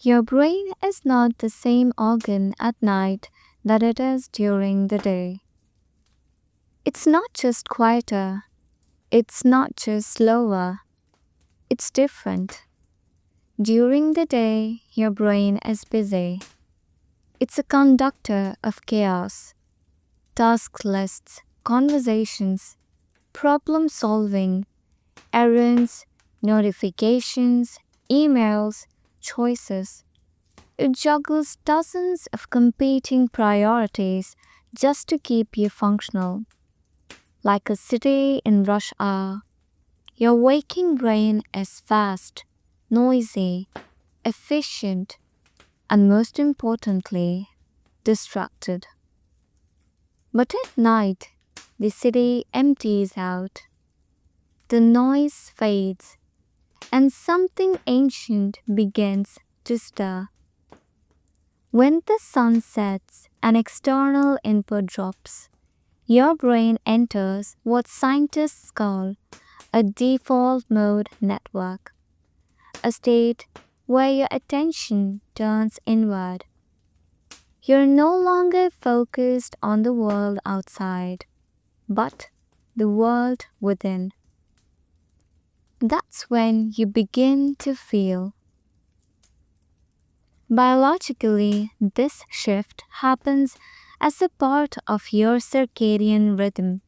Your brain is not the same organ at night that it is during the day. It's not just quieter, it's not just slower, it's different. During the day, your brain is busy. It's a conductor of chaos, task lists, conversations, problem solving, errands, notifications, emails, choices. It juggles dozens of competing priorities just to keep you functional. Like a city in rush hour, your waking brain is fast, noisy, efficient, and most importantly, distracted. But at night, the city empties out, the noise fades, and something ancient begins to stir. When the sun sets and external input drops, your brain enters what scientists call a default mode network, a state where your attention turns inward. You're no longer focused on the world outside, but the world within. That's when you begin to feel. Biologically, this shift happens as a part of your circadian rhythm.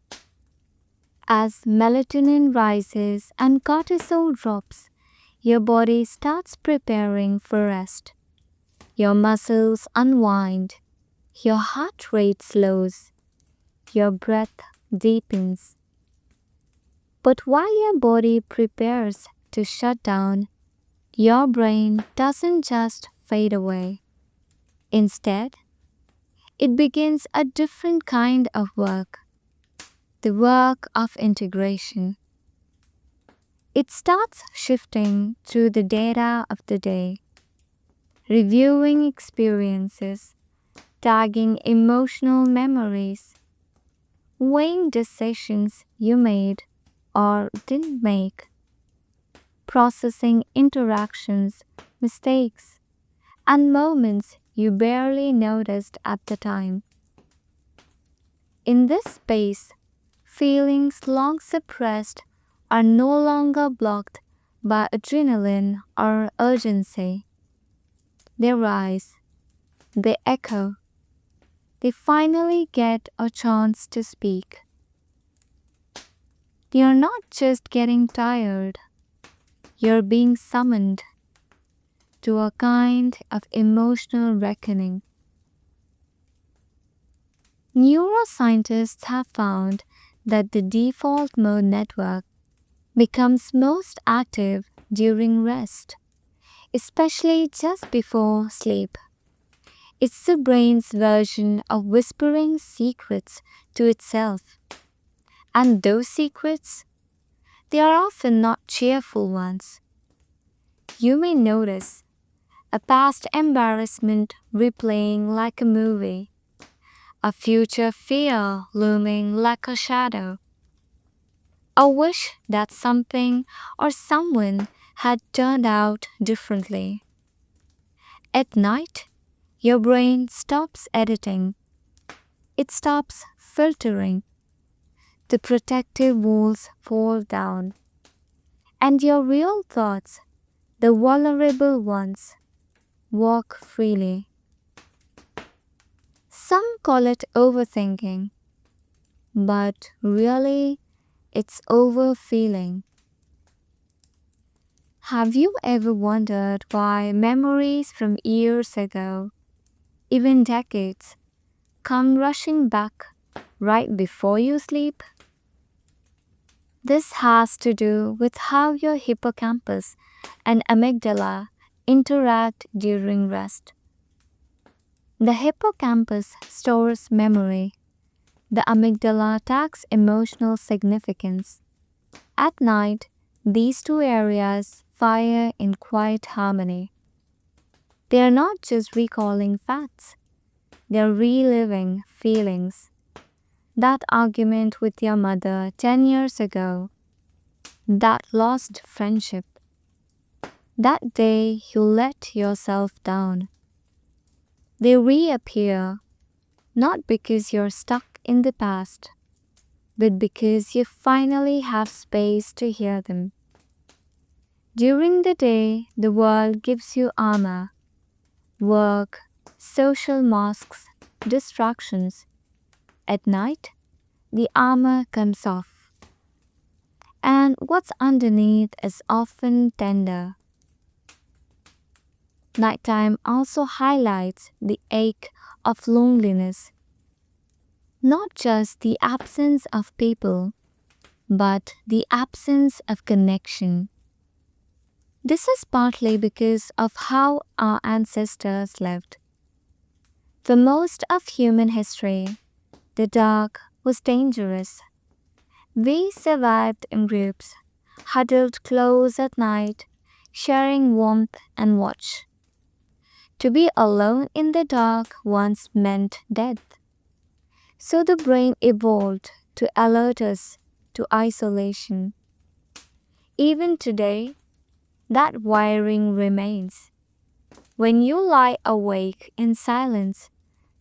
As melatonin rises and cortisol drops, your body starts preparing for rest. Your muscles unwind, your heart rate slows, your breath deepens. But while your body prepares to shut down, your brain doesn't just fade away. Instead, it begins a different kind of work, the work of integration. It starts shifting through the data of the day, reviewing experiences, tagging emotional memories, weighing decisions you made or didn't make, processing interactions, mistakes, and moments you barely noticed at the time. In this space, feelings long suppressed are no longer blocked by adrenaline or urgency. They rise, they echo, they finally get a chance to speak. You're not just getting tired, you're being summoned to a kind of emotional reckoning. Neuroscientists have found that the default mode network becomes most active during rest, especially just before sleep. It's the brain's version of whispering secrets to itself. And those secrets, they are often not cheerful ones. You may notice a past embarrassment replaying like a movie, a future fear looming like a shadow, a wish that something or someone had turned out differently. At night, your brain stops editing, it stops filtering. The protective walls fall down, and your real thoughts, the vulnerable ones, walk freely. Some call it overthinking, but really, it's overfeeling. Have you ever wondered why memories from years ago, even decades, come rushing back right before you sleep? This has to do with how your hippocampus and amygdala interact during rest. The hippocampus stores memory. The amygdala tags emotional significance. At night, these two areas fire in quiet harmony. They are not just recalling facts, they are reliving feelings. That argument with your mother 10 years ago, that lost friendship. That day you let yourself down. They reappear not because you're stuck in the past, but because you finally have space to hear them. During the day, the world gives you armor, work, social masks, distractions. At night, the armor comes off, and what's underneath is often tender. Nighttime also highlights the ache of loneliness, not just the absence of people, but the absence of connection. This is partly because of how our ancestors lived. For most of human history, the dark was dangerous. We survived in groups, huddled close at night, sharing warmth and watch. To be alone in the dark once meant death. So the brain evolved to alert us to isolation. Even today, that wiring remains. When you lie awake in silence,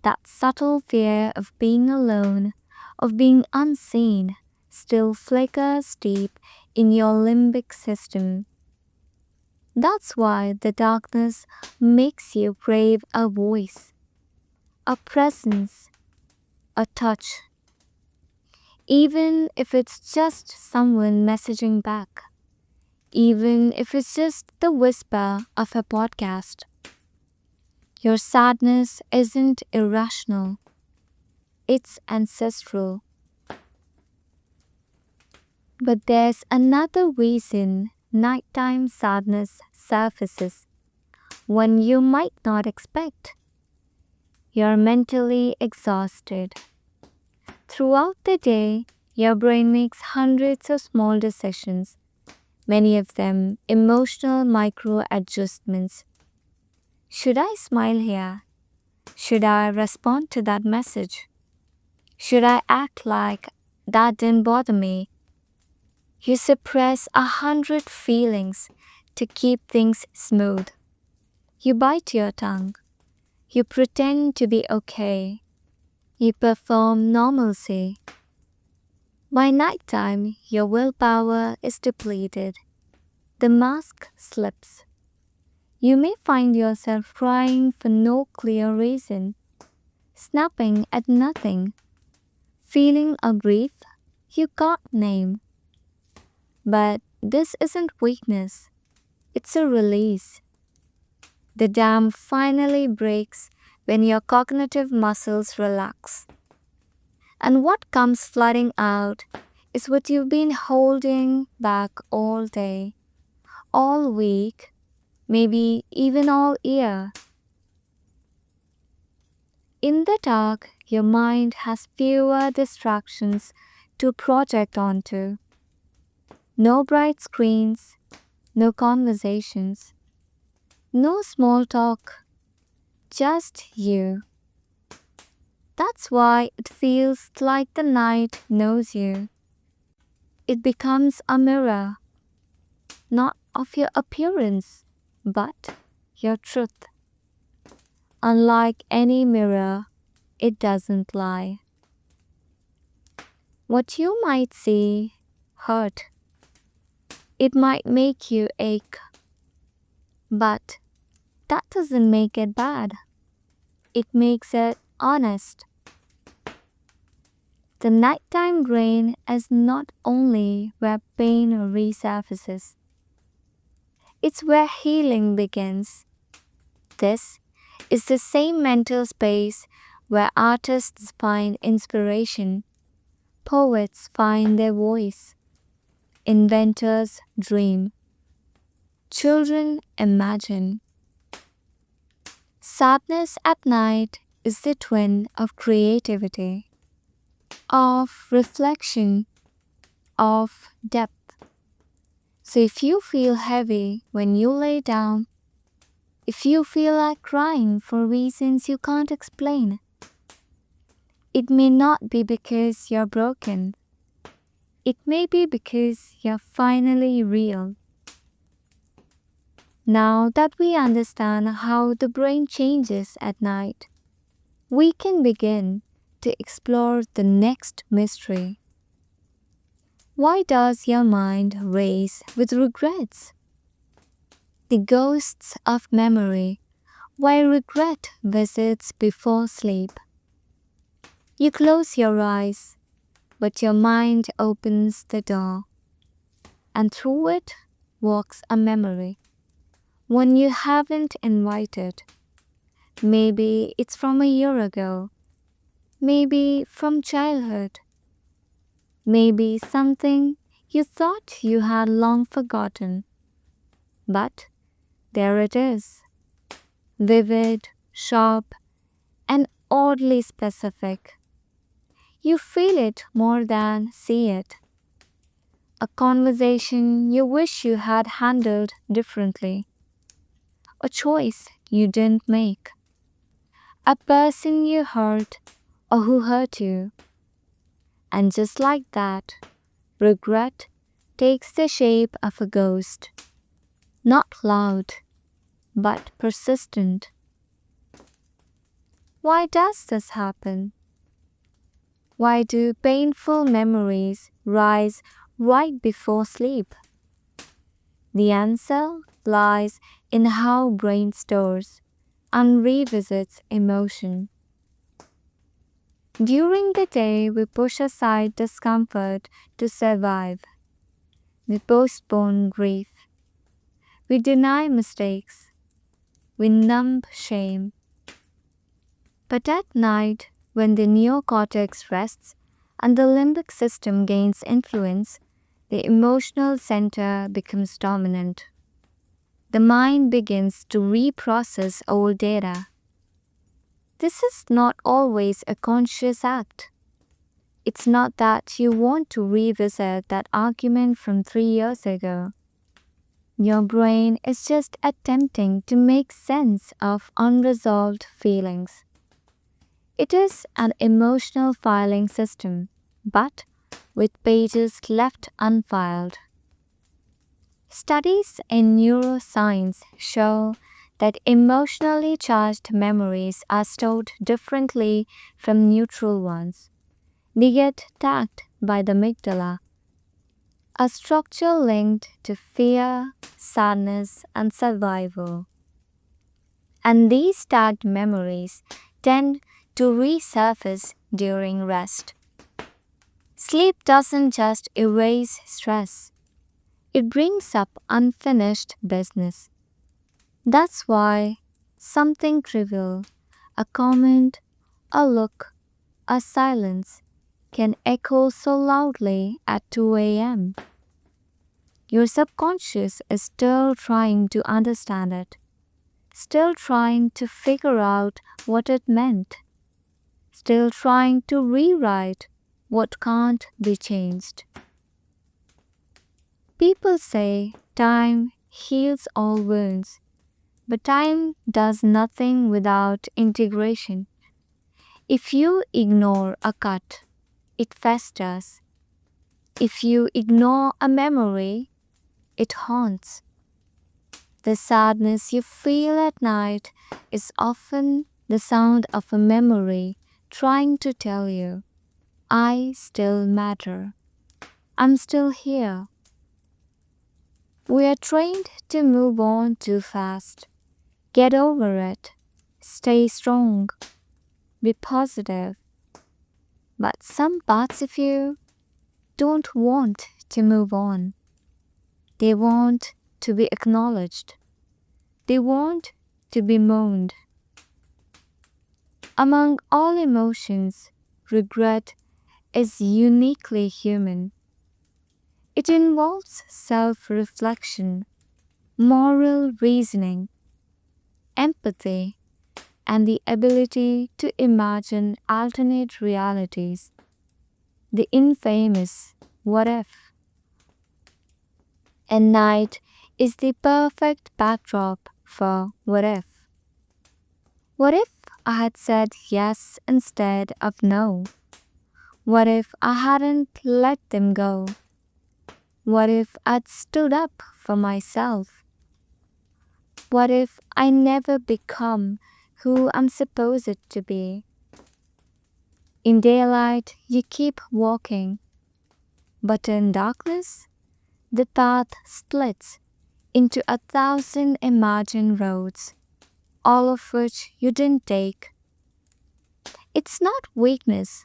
that subtle fear of being alone, of being unseen, still flickers deep in your limbic system. That's why the darkness makes you crave a voice, a presence, a touch, even if it's just someone messaging back, even if it's just the whisper of a podcast. Your sadness isn't irrational, it's ancestral. But there's another reason nighttime sadness surfaces when you might not expect. You're mentally exhausted. Throughout the day, your brain makes hundreds of small decisions, many of them emotional micro adjustments. Should I smile here? Should I respond to that message? Should I act like that didn't bother me? You suppress 100 feelings to keep things smooth. You bite your tongue. You pretend to be okay. You perform normalcy. By nighttime, your willpower is depleted. The mask slips. You may find yourself crying for no clear reason, snapping at nothing, feeling a grief you can't name. But this isn't weakness, it's a release. The dam finally breaks when your cognitive muscles relax. And what comes flooding out is what you've been holding back all day, all week, maybe even all year. In the dark, your mind has fewer distractions to project onto. No bright screens, no conversations, no small talk, just you. That's why it feels like the night knows you. It becomes a mirror, not of your appearance, but your truth. Unlike any mirror, it doesn't lie. What you might see hurt. It might make you ache. But that doesn't make it bad. It makes it honest. The nighttime brain is not only where pain resurfaces, it's where healing begins. This is the same mental space where artists find inspiration, poets find their voice, inventors dream, children imagine. Sadness at night is the twin of creativity, of reflection, of depth. So if you feel heavy when you lay down, if you feel like crying for reasons you can't explain, it may not be because you're broken. It may be because you're finally real. Now that we understand how the brain changes at night, we can begin to explore the next mystery. Why does your mind race with regrets? The ghosts of memory, why regret visits before sleep. You close your eyes, but your mind opens the door, and through it walks a memory, one you haven't invited. Maybe it's from a year ago, maybe from childhood, maybe something you thought you had long forgotten. But there it is, vivid, sharp, and oddly specific. You feel it more than see it. A conversation you wish you had handled differently. A choice you didn't make. A person you hurt or who hurt you. And just like that, regret takes the shape of a ghost. Not loud, but persistent. Why does this happen? Why do painful memories rise right before sleep? The answer lies in how brain stores and revisits emotion. During the day, we push aside discomfort to survive. We postpone grief. We deny mistakes. We numb shame. But at night, when the neocortex rests and the limbic system gains influence, the emotional center becomes dominant. The mind begins to reprocess old data. This is not always a conscious act. It's not that you want to revisit that argument from 3 years ago. Your brain is just attempting to make sense of unresolved feelings. It is an emotional filing system, but with pages left unfiled. Studies in neuroscience show that emotionally charged memories are stored differently from neutral ones. They get tagged by the amygdala, a structure linked to fear, sadness, and survival. And these tagged memories tend to resurface during rest. Sleep doesn't just erase stress, it brings up unfinished business. That's why something trivial, a comment, a look, a silence, can echo so loudly at 2 a.m. Your subconscious is still trying to understand it, still trying to figure out what it meant, still trying to rewrite what can't be changed. People say time heals all wounds, but time does nothing without integration. If you ignore a cut, it festers. If you ignore a memory, it haunts. The sadness you feel at night is often the sound of a memory trying to tell you, I still matter. I'm still here. We are trained to move on too fast. Get over it. Stay strong. Be positive. But some parts of you don't want to move on. They want to be acknowledged. They want to be mourned. Among all emotions, regret is uniquely human. It involves self-reflection, moral reasoning, empathy, and the ability to imagine alternate realities. The infamous what if. And night is the perfect backdrop for what if. What if I had said yes instead of no? What if I hadn't let them go? What if I'd stood up for myself? What if I never become who I'm supposed to be? In daylight, you keep walking, but in darkness, the path splits into 1,000 imagined roads, all of which you didn't take. It's not weakness,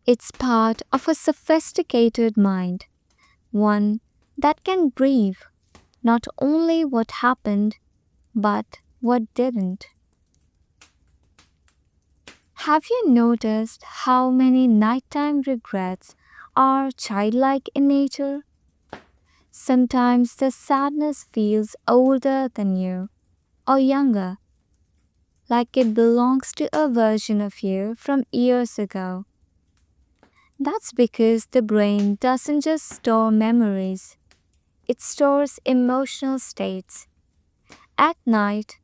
it's part of a sophisticated mind, one that can grieve not only what happened, but what didn't. Have you noticed how many nighttime regrets are childlike in nature? Sometimes the sadness feels older than you or younger, like it belongs to a version of you from years ago. That's because the brain doesn't just store memories, it stores emotional states. At night,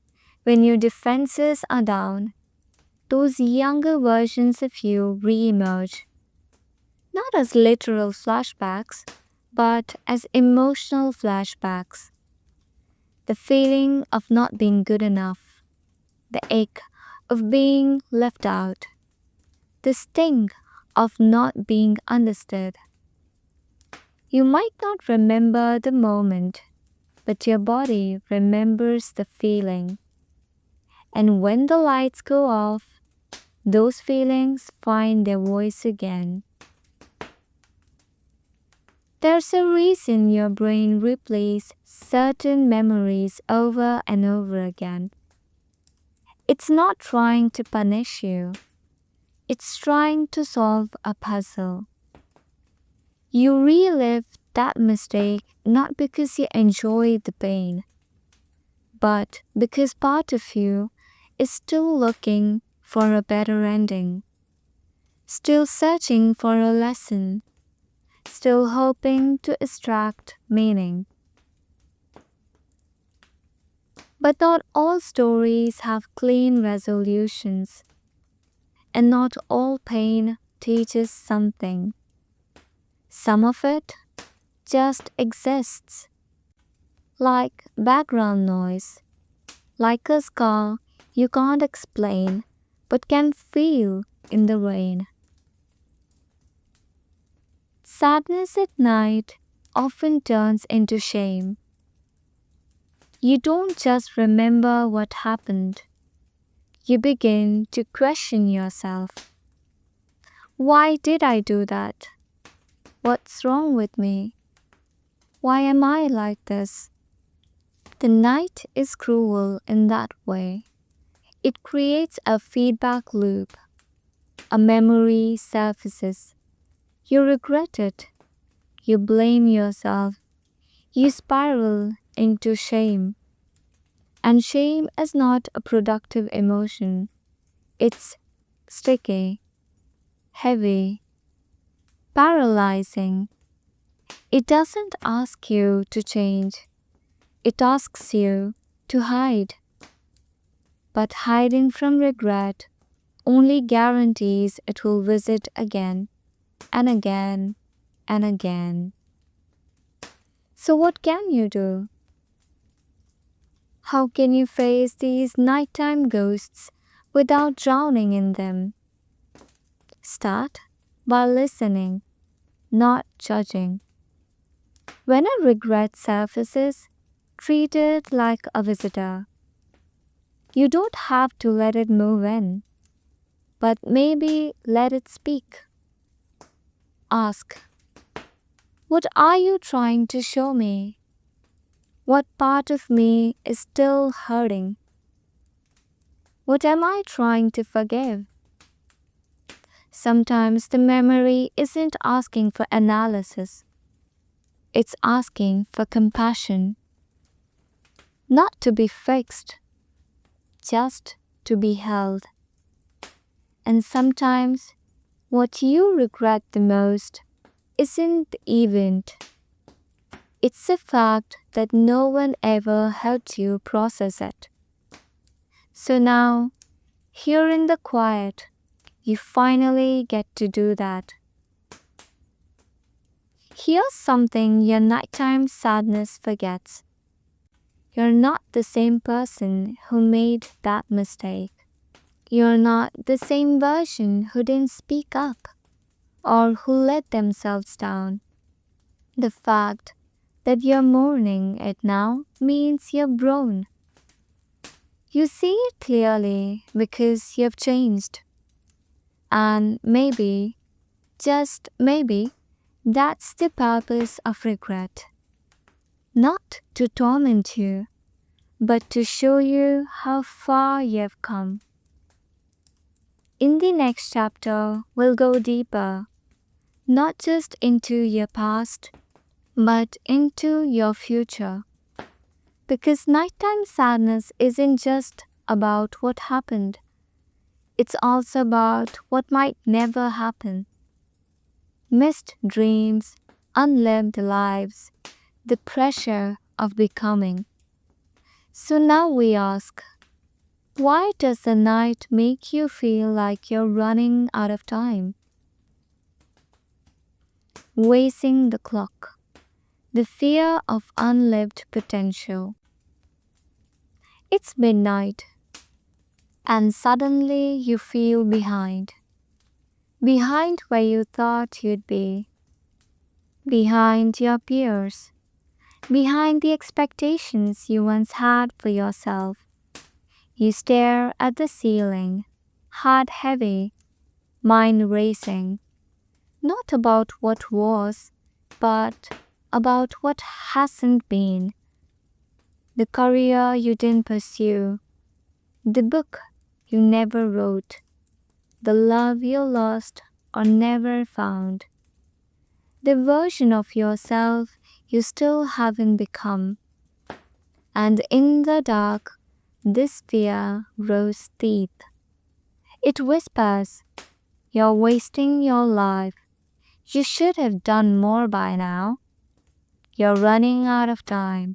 when your defenses are down, those younger versions of you re-emerge, not as literal flashbacks, but as emotional flashbacks. The feeling of not being good enough, the ache of being left out, the sting of not being understood. You might not remember the moment, but your body remembers the feeling. And when the lights go off, those feelings find their voice again. There's a reason your brain replays certain memories over and over again. It's not trying to punish you, it's trying to solve a puzzle. You relive that mistake not because you enjoy the pain, but because part of you is still looking for a better ending, still searching for a lesson, still hoping to extract meaning. But not all stories have clean resolutions, and not all pain teaches something. Some of it just exists, like background noise, like a scar you can't explain but can feel in the rain. Sadness at night often turns into shame. You don't just remember what happened, you begin to question yourself. Why did I do that? What's wrong with me? Why am I like this? The night is cruel in that way. It creates a feedback loop. A memory surfaces. You regret it. You blame yourself. You spiral into shame. And shame is not a productive emotion. It's sticky, heavy, paralyzing. It doesn't ask you to change. It asks you to hide. But hiding from regret only guarantees it will visit again and again and again. So, what can you do? How can you face these nighttime ghosts without drowning in them? Start by listening, not judging. When a regret surfaces, treat it like a visitor. You don't have to let it move in, but maybe let it speak. Ask, what are you trying to show me? What part of me is still hurting? What am I trying to forgive? Sometimes the memory isn't asking for analysis. It's asking for compassion. Not to be fixed, just to be held. And sometimes what you regret the most isn't the event. It's the fact that no one ever helped you process it. So now, here in the quiet, you finally get to do that. Here's something your nighttime sadness forgets. You're not the same person who made that mistake. You're not the same version who didn't speak up or who let themselves down. The fact that you're mourning it now means you've grown. You see it clearly because you've changed. And maybe, just maybe, that's the purpose of regret. Not to torment you, but to show you how far you've come. In the next chapter, we'll go deeper, not just into your past, but into your future. Because nighttime sadness isn't just about what happened, it's also about what might never happen. Missed dreams, unlived lives, the pressure of becoming. So now we ask, why does the night make you feel like you're running out of time? Wasting the clock. The fear of unlived potential. It's midnight, and suddenly you feel behind. Behind where you thought you'd be. Behind your peers. Behind the expectations you once had for yourself. You stare at the ceiling, heart heavy, mind racing. Not about what was, but about what hasn't been. The career you didn't pursue, the book you never wrote, the love you lost or never found, the version of yourself you still haven't become. And in the dark, this fear grows teeth. It whispers, "You're wasting your life. You should have done more by now. You're running out of time."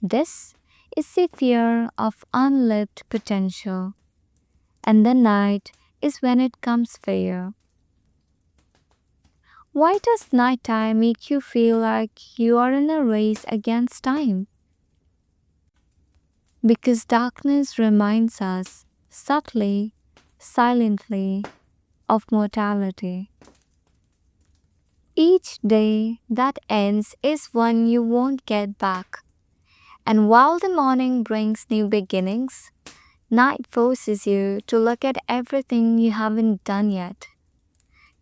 This is the fear of unlived potential, and the night is when it comes for you. Why does nighttime make you feel like you are in a race against time? Because darkness reminds us, subtly, silently, of mortality. Each day that ends is one you won't get back. And while the morning brings new beginnings, night forces you to look at everything you haven't done yet.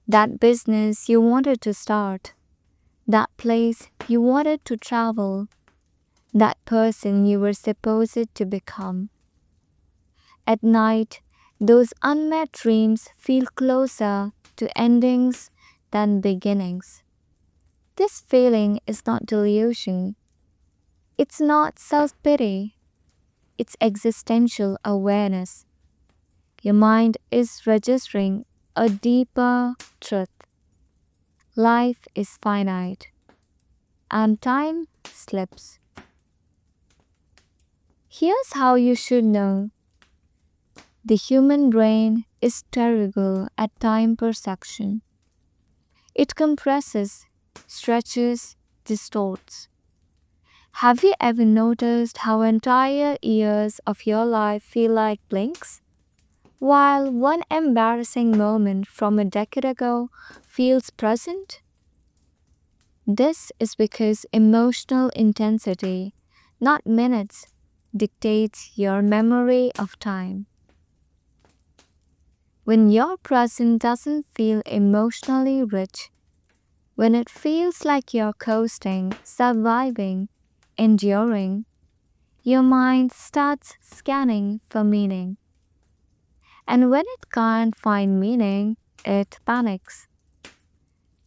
That business you wanted to start, that place you wanted to travel, that person you were supposed to become. At night, those unmet dreams feel closer to endings than beginnings. This feeling is not delusion. It's not self-pity. It's existential awareness. Your mind is registering a deeper truth. Life is finite, and time slips. Here's how you should know. The human brain is terrible at time perception. It compresses, stretches, distorts. Have you ever noticed how entire years of your life feel like blinks? While one embarrassing moment from a decade ago feels present? This is because emotional intensity, not minutes, dictates your memory of time. When your present doesn't feel emotionally rich, when it feels like you're coasting, surviving, enduring, your mind starts scanning for meaning. And when it can't find meaning, it panics.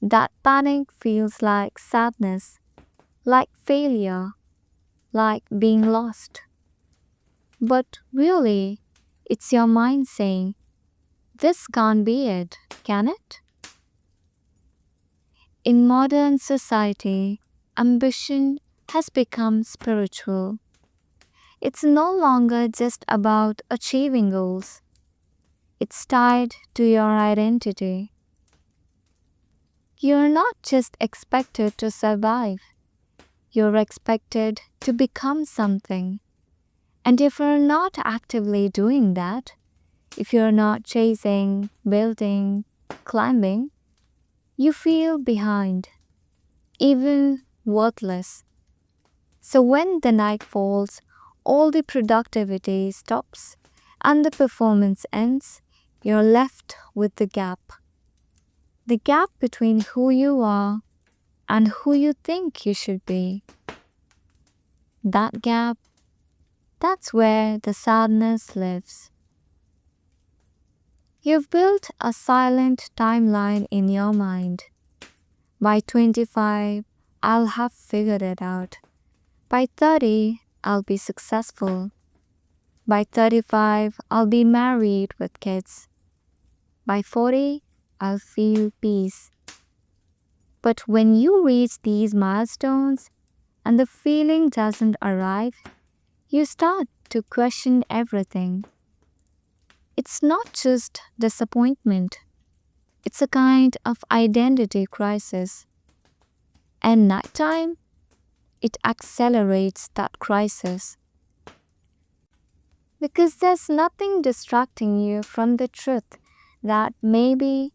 That panic feels like sadness, like failure, like being lost. But really, it's your mind saying, "This can't be it, can it?" In modern society, ambition has become spiritual. It's no longer just about achieving goals. It's tied to your identity. You're not just expected to survive. you're expected to become something. And if you're not actively doing that, if you're not chasing, building, climbing, you feel behind, even worthless. So when the night falls, all the productivity stops and the performance ends, you're left with the gap. The gap between who you are and who you think you should be. That gap, that's where the sadness lives. You've built a silent timeline in your mind. By 25, I'll have figured it out. By 30, I'll be successful. By 35, I'll be married with kids. By 40, I'll feel peace. But when you reach these milestones and the feeling doesn't arrive, you start to question everything. It's not just disappointment, it's a kind of identity crisis. And nighttime, it accelerates that crisis. Because there's nothing distracting you from the truth that maybe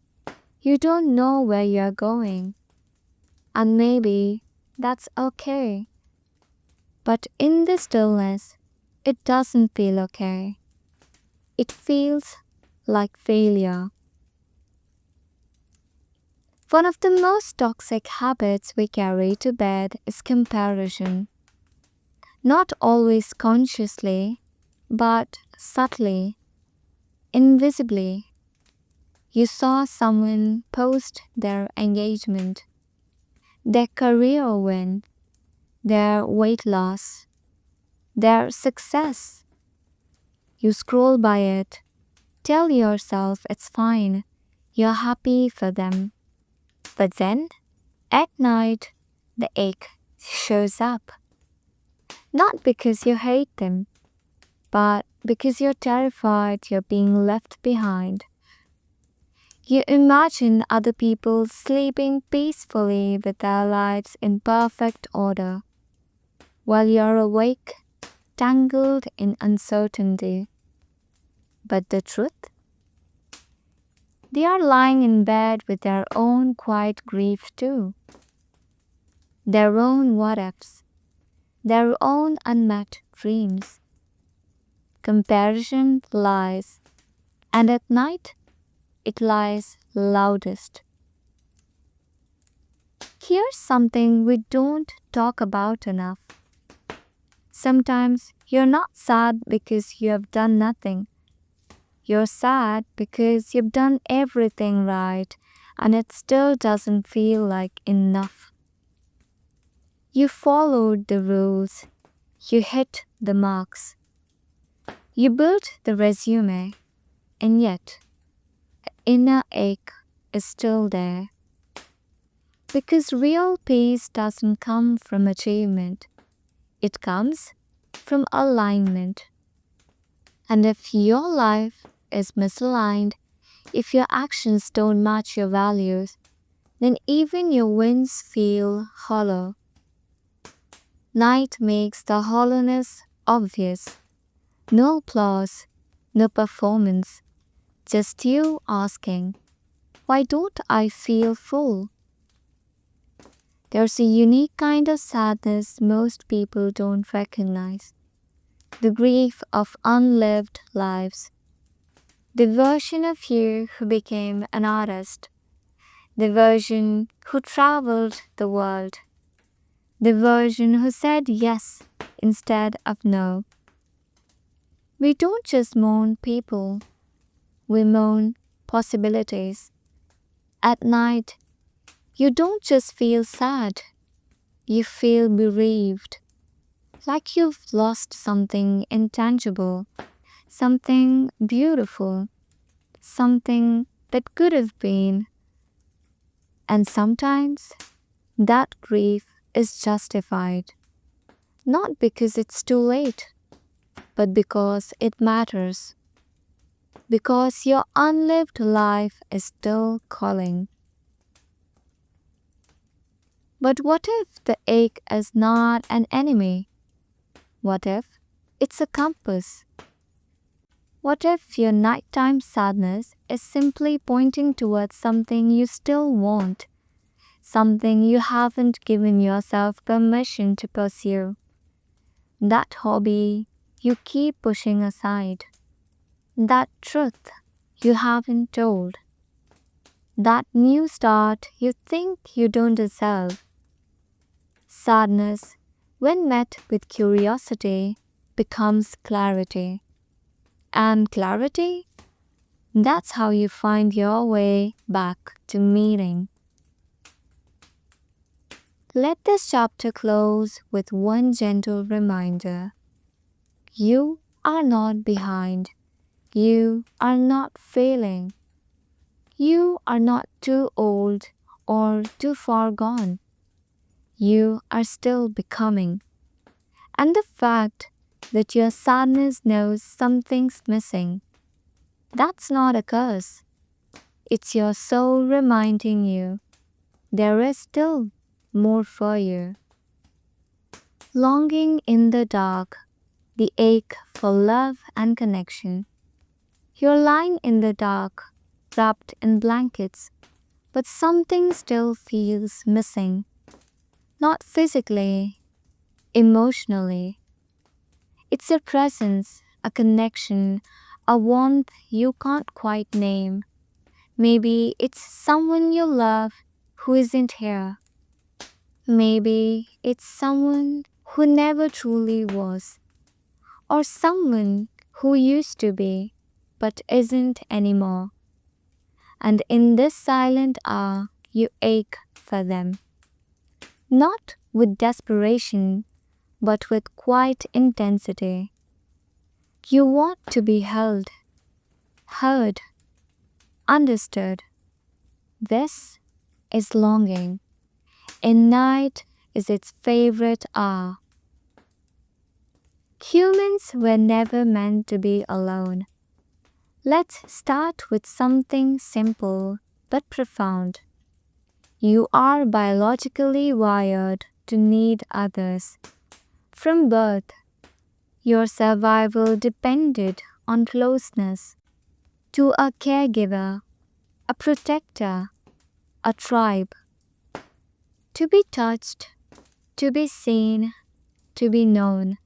you don't know where you're going. And maybe that's okay. But in the stillness, it doesn't feel okay. It feels like failure. One of the most toxic habits we carry to bed is comparison. Not always consciously, but subtly, invisibly. You saw someone post their engagement, their career win, their weight loss, their success. You scroll by it, tell yourself it's fine, you're happy for them. But then, at night, the ache shows up. Not because you hate them, but because you're terrified you're being left behind. You imagine other people sleeping peacefully with their lives in perfect order, while you're awake, tangled in uncertainty. But the truth? They are lying in bed with their own quiet grief too. Their own what ifs, their own unmet dreams. Comparison lies, and at night it lies loudest. Here's something we don't talk about enough. Sometimes you're not sad because you have done nothing. You're sad because you've done everything right and it still doesn't feel like enough. You followed the rules. You hit the marks. You built the resume, and yet, inner ache is still there. Because real peace doesn't come from achievement, it comes from alignment. And if your life is misaligned, if your actions don't match your values, then even your wins feel hollow. Night makes the hollowness obvious. No applause, no performance, just you asking, why don't I feel full? There's a unique kind of sadness most people don't recognize. The grief of unlived lives. The version of you who became an artist. The version who traveled the world. The version who said yes instead of no. We don't just mourn people, we mourn possibilities. At night, you don't just feel sad, you feel bereaved. Like you've lost something intangible, something beautiful, something that could have been. And sometimes that grief is justified, not because it's too late, but because it matters. Because your unlived life is still calling. But what if the ache is not an enemy? What if it's a compass? What if your nighttime sadness is simply pointing towards something you still want, something you haven't given yourself permission to pursue? That hobby you keep pushing aside, that truth you haven't told, that new start you think you don't deserve. Sadness, when met with curiosity, becomes clarity. And clarity? That's how you find your way back to meaning. Let this chapter close with one gentle reminder. You are not behind. You are not failing. You are not too old or too far gone. You are still becoming. And the fact that your sadness knows something's missing, that's not a curse. It's your soul reminding you there is still more for you. Longing in the dark, the ache for love and connection. You're lying in the dark, wrapped in blankets, but something still feels missing. Not physically, emotionally. It's a presence, a connection, a warmth you can't quite name. Maybe it's someone you love who isn't here. Maybe it's someone who never truly was, or someone who used to be but isn't anymore. And in this silent hour, you ache for them. Not with desperation, but with quiet intensity. You want to be held, heard, understood. This is longing, and night is its favorite hour. Humans were never meant to be alone. Let's start with something simple but profound. You are biologically wired to need others. From birth, your survival depended on closeness to a caregiver, a protector, a tribe. To be touched, to be seen, to be known.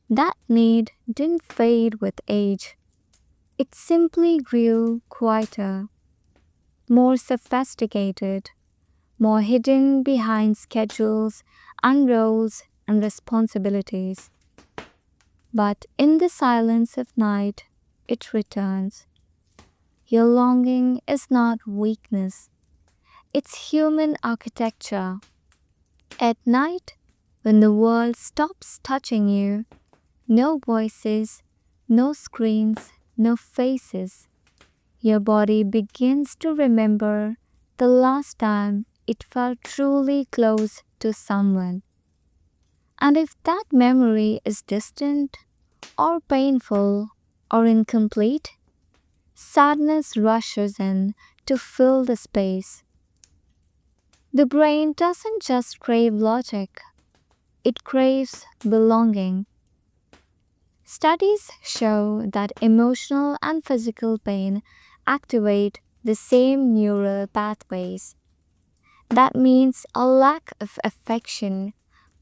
That need didn't fade with age. It simply grew quieter, more sophisticated, more hidden behind schedules and roles and responsibilities. But in the silence of night, it returns. Your longing is not weakness, it's human architecture. At night, when the world stops touching you, no voices, no screens, no faces, your body begins to remember the last time it felt truly close to someone. And if that memory is distant, or painful, or incomplete, sadness rushes in to fill the space. The brain doesn't just crave logic, it craves belonging. Studies show that emotional and physical pain activate the same neural pathways. That means a lack of affection,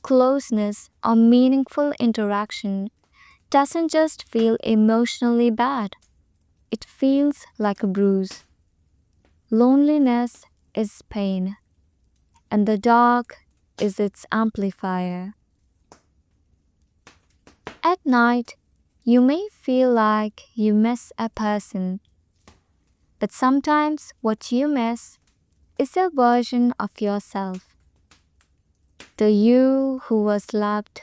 closeness, or meaningful interaction doesn't just feel emotionally bad, it feels like a bruise. Loneliness is pain, and the dark is its amplifier. At night, you may feel like you miss a person, but sometimes what you miss is a version of yourself. The you who was loved,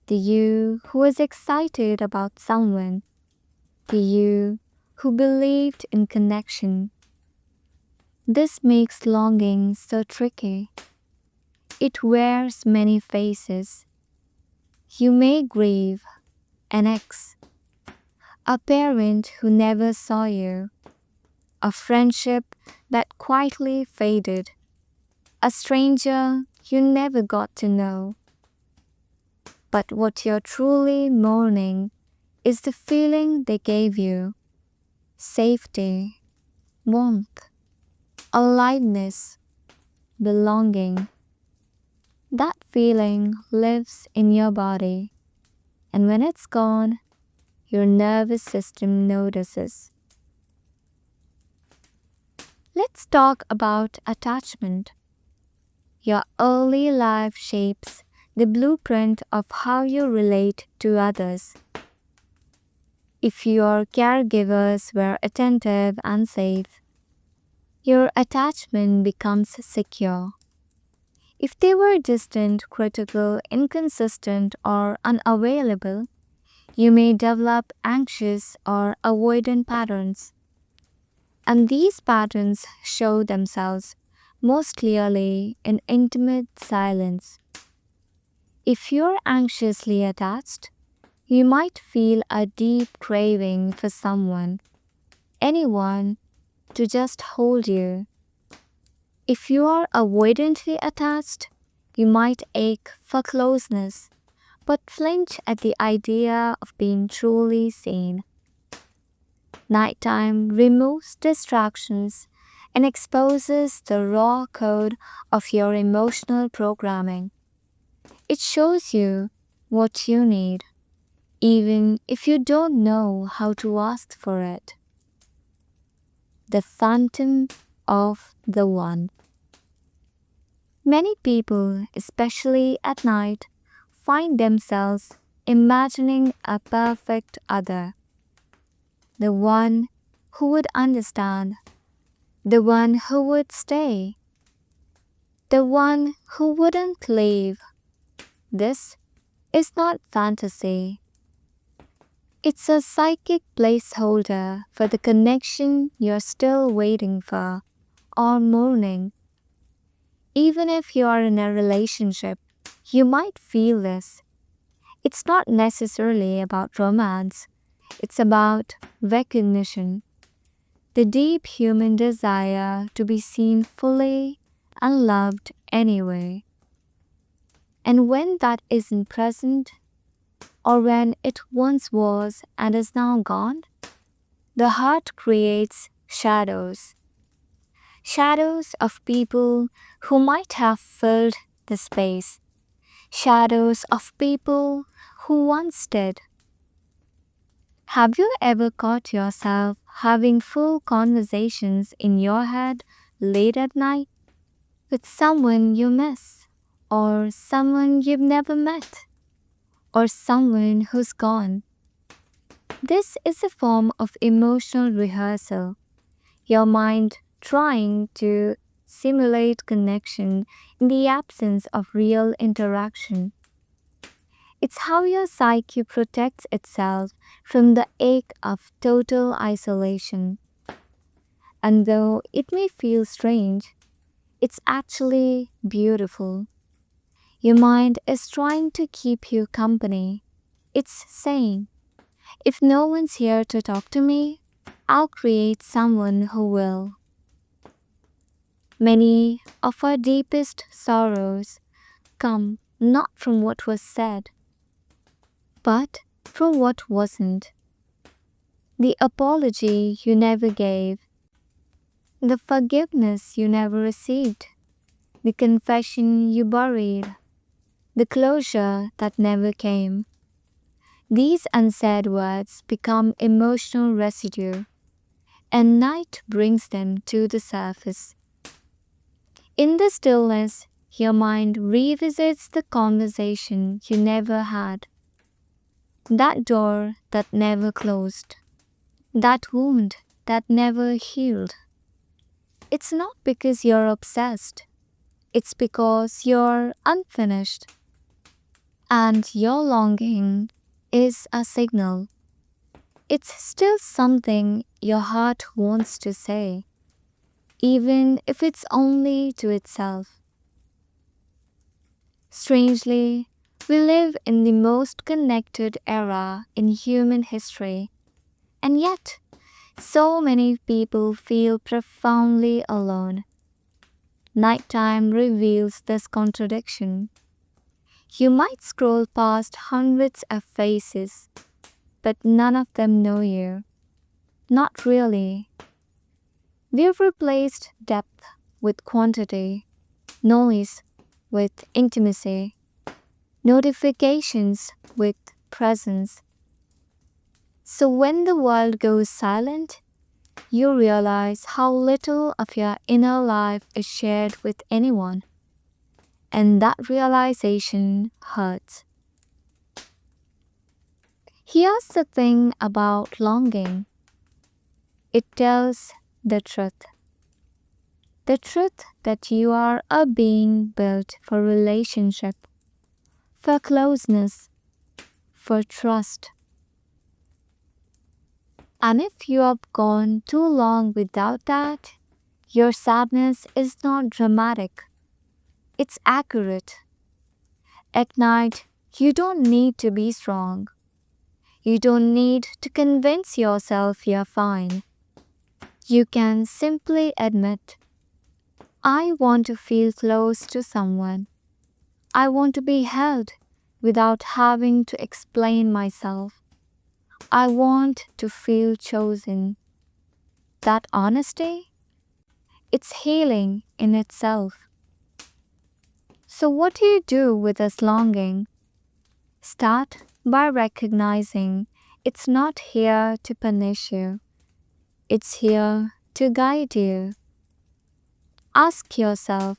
the you who was excited about someone, the you who believed in connection. This makes longing so tricky. It wears many faces. You may grieve an ex, a parent who never saw you, a friendship that quietly faded, a stranger you never got to know. But what you're truly mourning is the feeling they gave you: safety, warmth, aliveness, belonging. That feeling lives in your body, and when it's gone, your nervous system notices. Let's talk about attachment. Your early life shapes the blueprint of how you relate to others. If your caregivers were attentive and safe, your attachment becomes secure. If they were distant, critical, inconsistent, or unavailable, you may develop anxious or avoidant patterns. And these patterns show themselves most clearly in intimate silence. If you're anxiously attached, you might feel a deep craving for someone, anyone, to just hold you. If you are avoidantly attached, you might ache for closeness, but flinch at the idea of being truly seen. Nighttime removes distractions and exposes the raw code of your emotional programming. It shows you what you need, even if you don't know how to ask for it. The phantom of the one. Many people, especially at night, find themselves imagining a perfect other, the one who would understand, the one who would stay, the one who wouldn't leave. This is not fantasy. It's a psychic placeholder for the connection you're still waiting for or mourning. Even if you are in a relationship, you might feel this. It's not necessarily about romance, it's about recognition, the deep human desire to be seen fully and loved anyway. And when that isn't present, or when it once was and is now gone, the heart creates shadows. Shadows of people who might have filled the space. Shadows of people who once did. Have you ever caught yourself having full conversations in your head late at night with someone you miss, or someone you've never met, or someone who's gone? This is a form of emotional rehearsal, your mind trying to simulate connection in the absence of real interaction. It's how your psyche protects itself from the ache of total isolation. And though it may feel strange, it's actually beautiful. Your mind is trying to keep you company. It's saying, if no one's here to talk to me, I'll create someone who will. Many of our deepest sorrows come not from what was said, but from what wasn't. The apology you never gave, the forgiveness you never received, the confession you buried, the closure that never came. These unsaid words become emotional residue, and night brings them to the surface. In the stillness, your mind revisits the conversation you never had, that door that never closed, that wound that never healed. It's not because you're obsessed, it's because you're unfinished. And your longing is a signal. It's still something your heart wants to say, even if it's only to itself. Strangely, we live in the most connected era in human history, and yet so many people feel profoundly alone. Nighttime reveals this contradiction. You might scroll past hundreds of faces, but none of them know you. Not really. We've replaced depth with quantity, noise with intimacy, notifications with presence. So when the world goes silent, you realize how little of your inner life is shared with anyone. And that realization hurts. Here's the thing about longing, it tells the truth. The truth that you are a being built for relationship, for closeness, for trust. And if you have gone too long without that, your sadness is not dramatic, it's accurate. At night, you don't need to be strong. You don't need to convince yourself you're fine. You can simply admit, I want to feel close to someone. I want to be held without having to explain myself. I want to feel chosen. That honesty, it's healing in itself. So what do you do with this longing? Start by recognizing it's not here to punish you. It's here to guide you. Ask yourself,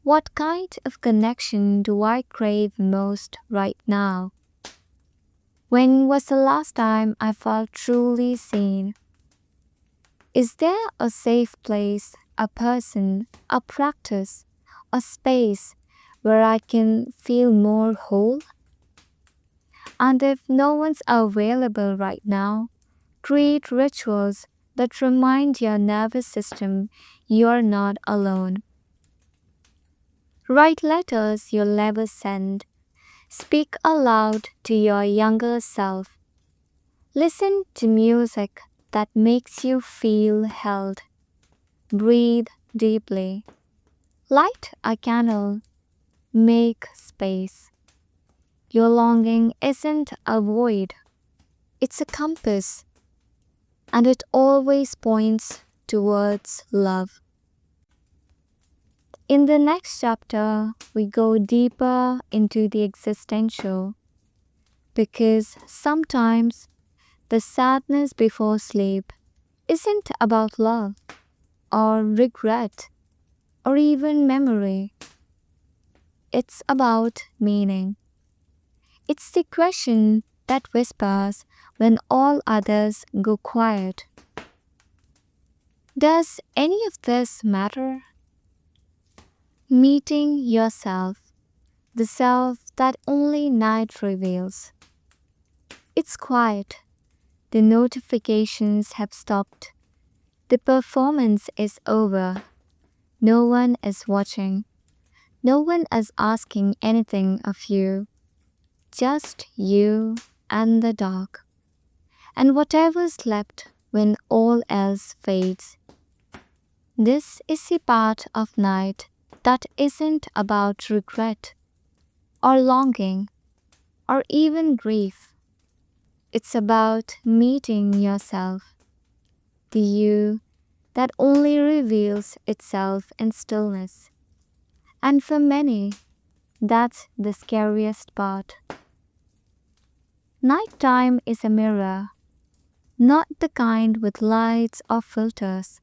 what kind of connection do I crave most right now? When was the last time I felt truly seen? Is there a safe place, a person, a practice, a space where I can feel more whole? And if no one's available right now, create rituals that remind your nervous system you're not alone. Write letters you'll never send. Speak aloud to your younger self. Listen to music that makes you feel held. Breathe deeply. Light a candle. Make space. Your longing isn't a void, it's a compass, and it always points towards love. In the next chapter, we go deeper into the existential, because sometimes the sadness before sleep isn't about love or regret or even memory. It's about meaning. It's the question that whispers when all others go quiet. Does any of this matter? Meeting yourself, the self that only night reveals. It's quiet. The notifications have stopped. The performance is over. No one is watching. No one is asking anything of you. Just you and the dark. And whatever's left when all else fades. This is the part of night that isn't about regret or longing or even grief. It's about meeting yourself, the you that only reveals itself in stillness. And for many, that's the scariest part. Nighttime is a mirror, not the kind with lights or filters,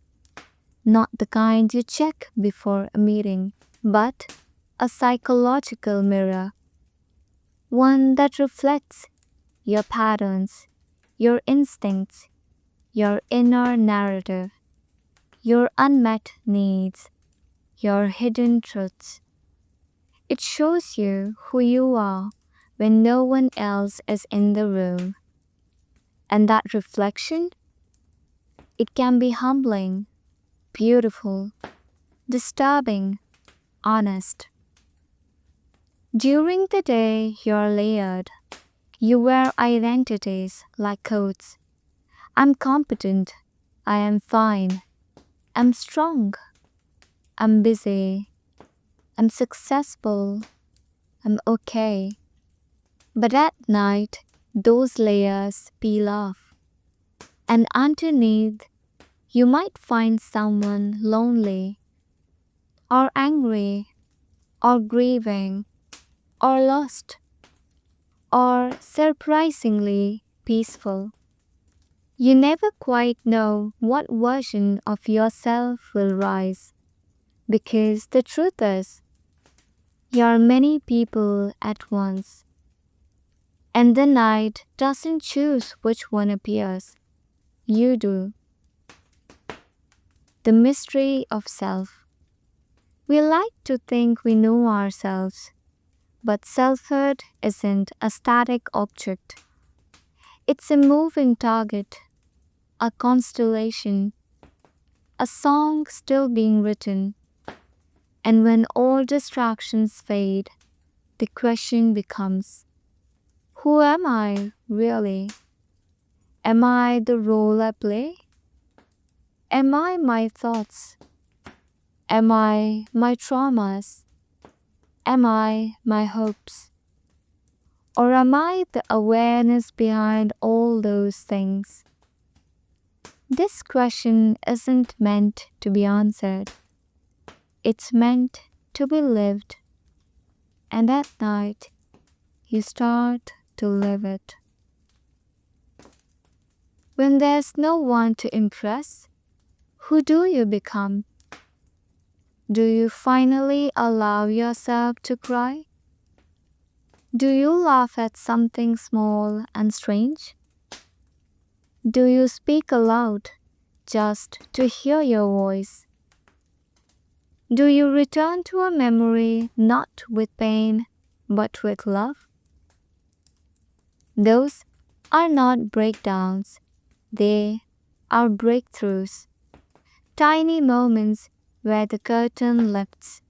not the kind you check before a meeting, but a psychological mirror, one that reflects your patterns, your instincts, your inner narrative, your unmet needs, your hidden truths. It shows you who you are when no one else is in the room. And that reflection, it can be humbling, beautiful, disturbing, honest. During the day, you're layered. You wear identities like coats. I'm competent. I am fine. I'm strong. I'm busy, I'm successful, I'm okay. But at night, those layers peel off, and underneath, you might find someone lonely, or angry, or grieving, or lost, or surprisingly peaceful. You never quite know what version of yourself will rise, because the truth is, you're many people at once, and the night doesn't choose which one appears. You do. The mystery of self. We like to think we know ourselves, but selfhood isn't a static object. It's a moving target, a constellation, a song still being written. And when all distractions fade, the question becomes, who am I really? Am I the role I play? Am I my thoughts? Am I my traumas? Am I my hopes? Or am I the awareness behind all those things? This question isn't meant to be answered. It's meant to be lived. And at night, you start to live it. When there's no one to impress, who do you become? Do you finally allow yourself to cry? Do you laugh at something small and strange? Do you speak aloud just to hear your voice? Do you return to a memory not with pain but with love? Those are not breakdowns, they are breakthroughs. Tiny moments where the curtain lifts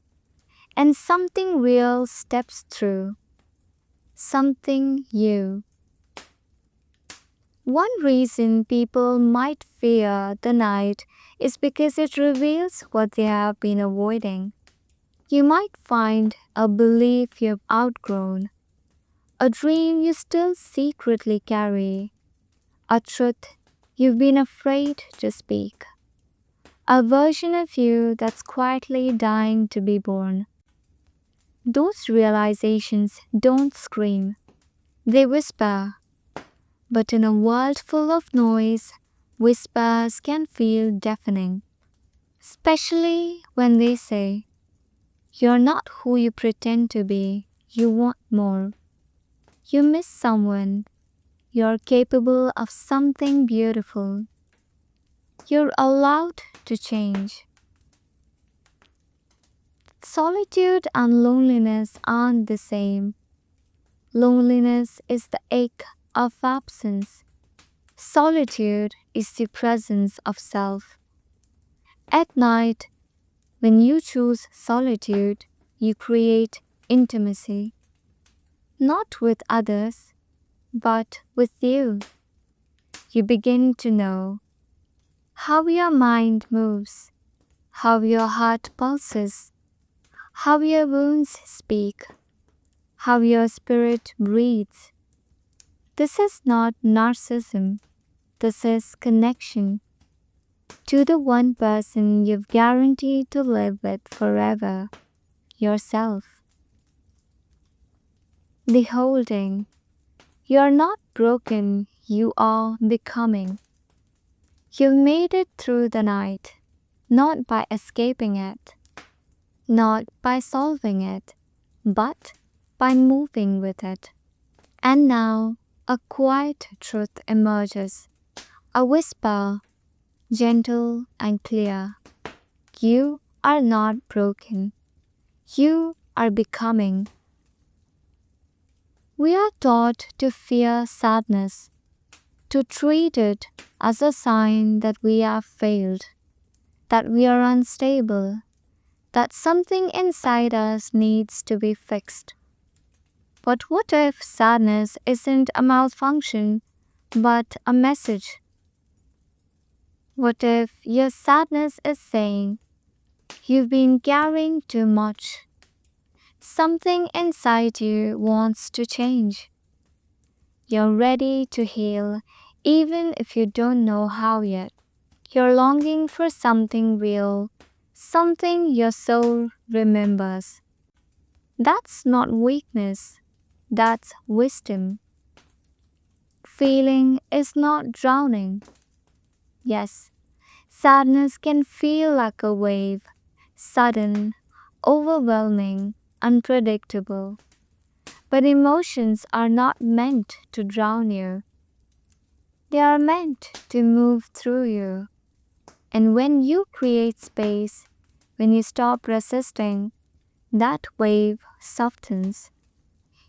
and something real steps through, something you. One reason people might fear the night is because it reveals what they have been avoiding. You might find a belief you've outgrown, a dream you still secretly carry, a truth you've been afraid to speak, a version of you that's quietly dying to be born. Those realizations don't scream, they whisper. But in a world full of noise, whispers can feel deafening, especially when they say, you're not who you pretend to be, you want more. You miss someone, you're capable of something beautiful. You're allowed to change. Solitude and loneliness aren't the same. Loneliness is the ache of absence. Solitude is the presence of self. At night, when you choose solitude, you create intimacy, not with others, but with you. You begin to know how your mind moves, how your heart pulses, how your wounds speak, how your spirit breathes. This is not narcissism, this is connection to the one person you've guaranteed to live with forever, yourself. The holding. You're not broken, you are becoming. You've made it through the night, not by escaping it, not by solving it, but by moving with it. And now a quiet truth emerges, a whisper, gentle and clear. You are not broken. You are becoming. We are taught to fear sadness, to treat it as a sign that we have failed, that we are unstable, that something inside us needs to be fixed. But what if sadness isn't a malfunction, but a message? What if your sadness is saying, You've been carrying too much. Something inside you wants to change. You're ready to heal, even if you don't know how yet. You're longing for something real, something your soul remembers. That's not weakness, that's wisdom. Feeling is not drowning. Yes, sadness can feel like a wave, sudden, overwhelming, unpredictable. But emotions are not meant to drown you. They are meant to move through you. And when you create space, when you stop resisting, that wave softens.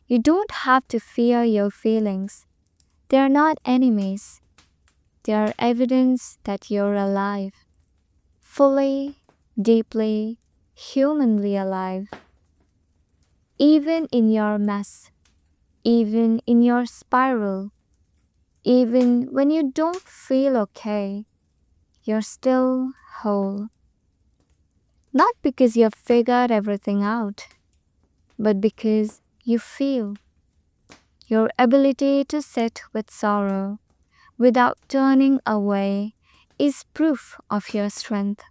You don't have to fear your feelings. They are not enemies. They are evidence that you're alive. Fully, deeply, humanly alive. Even in your mess, even in your spiral, even when you don't feel okay, you're still whole. Not because you've figured everything out, but because you feel. Your ability to sit with sorrow without turning away is proof of your strength.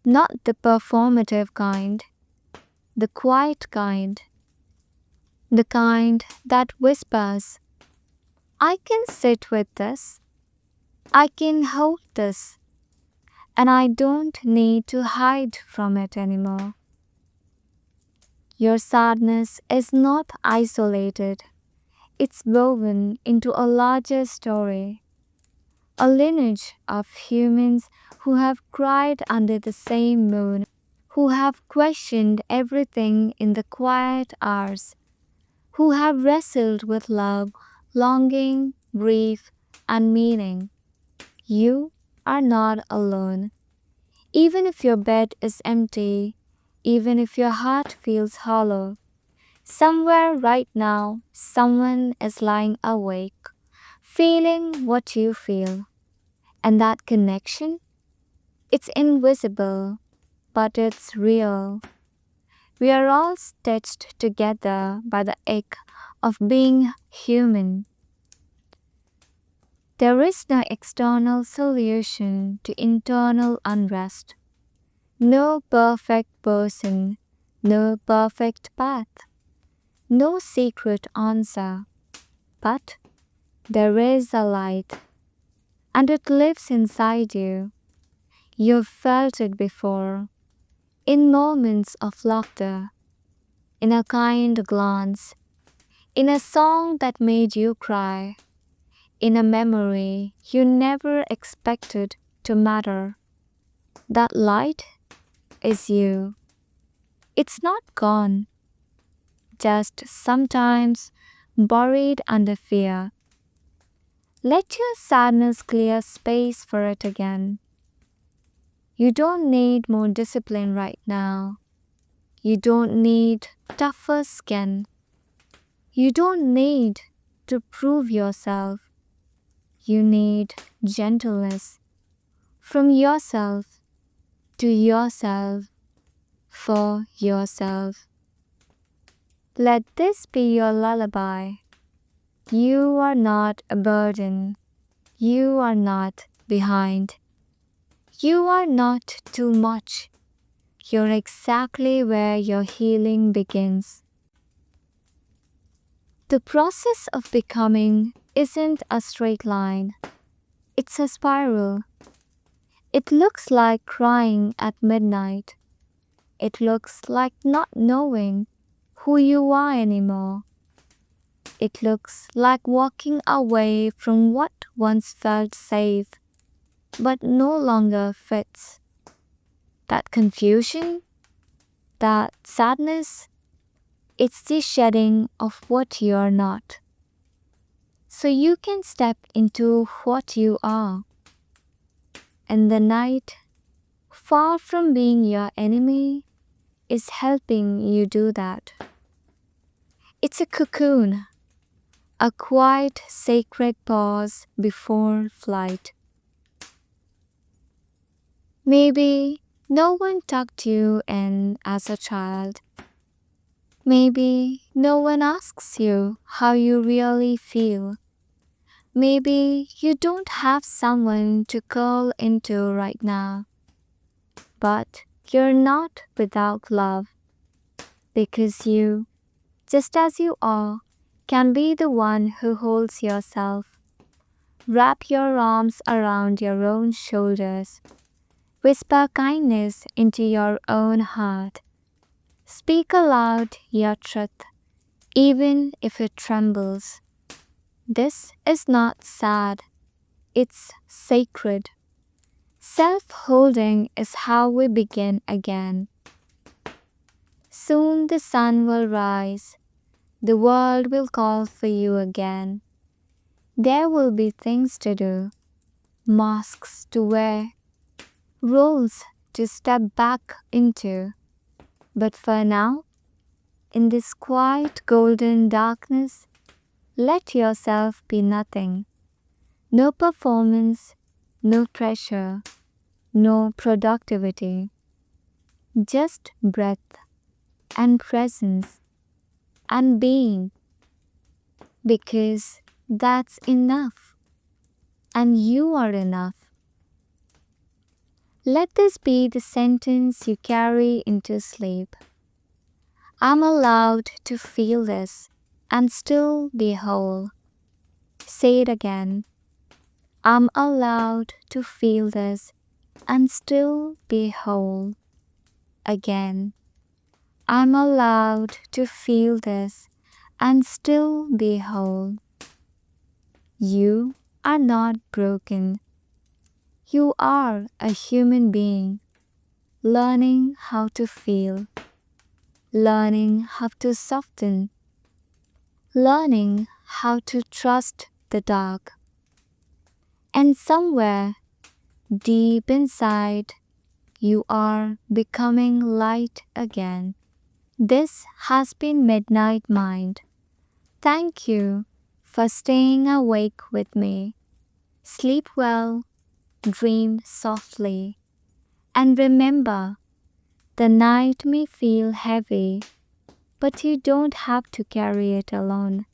Not the performative kind, the quiet kind, the kind that whispers, I can sit with this, I can hold this, and I don't need to hide from it anymore. Your sadness is not isolated, it's woven into a larger story, a lineage of humans who have cried under the same moon, who have questioned everything in the quiet hours, who have wrestled with love, longing, grief, and meaning. You are not alone. Even if your bed is empty, even if your heart feels hollow, somewhere right now, someone is lying awake, feeling what you feel. And that connection, it's invisible, but it's real. We are all stitched together by the ache of being human. There is no external solution to internal unrest. No perfect person, no perfect path, no secret answer. But there is a light, and it lives inside you. You've felt it before, in moments of laughter, in a kind glance, in a song that made you cry, in a memory you never expected to matter. That light is you. It's not gone, just sometimes buried under fear. Let your sadness clear space for it again. You don't need more discipline right now. You don't need tougher skin. You don't need to prove yourself. You need gentleness from yourself to yourself for yourself. Let this be your lullaby. You are not a burden. You are not behind. You are not too much. You're exactly where your healing begins. The process of becoming isn't a straight line, it's a spiral. It looks like crying at midnight. It looks like not knowing who you are anymore. It looks like walking away from what once felt safe but no longer fits. That confusion, that sadness, it's the shedding of what you are not. So you can step into what you are. And the night, far from being your enemy, is helping you do that. It's a cocoon, a quiet, sacred pause before flight. Maybe no one tucked you in as a child. Maybe no one asks you how you really feel. Maybe you don't have someone to call into right now. But you're not without love, because you, just as you are, can be the one who holds yourself. Wrap your arms around your own shoulders. Whisper kindness into your own heart. Speak aloud your truth, even if it trembles. This is not sad, it's sacred. Self-holding is how we begin again. Soon the sun will rise. The world will call for you again. There will be things to do, masks to wear, roles to step back into. But for now, in this quiet golden darkness, let yourself be nothing. No performance, no pressure, no productivity. Just breath and presence and being. Because that's enough. And you are enough. Let this be the sentence you carry into sleep. I'm allowed to feel this and still be whole. Say it again. I'm allowed to feel this and still be whole. Again. I'm allowed to feel this and still be whole. You are not broken. You are a human being, learning how to feel, learning how to soften, learning how to trust the dark. And somewhere deep inside, you are becoming light again. This has been Midnight Mind. Thank you for staying awake with me. Sleep well, dream softly, and remember, the night may feel heavy, but you don't have to carry it alone.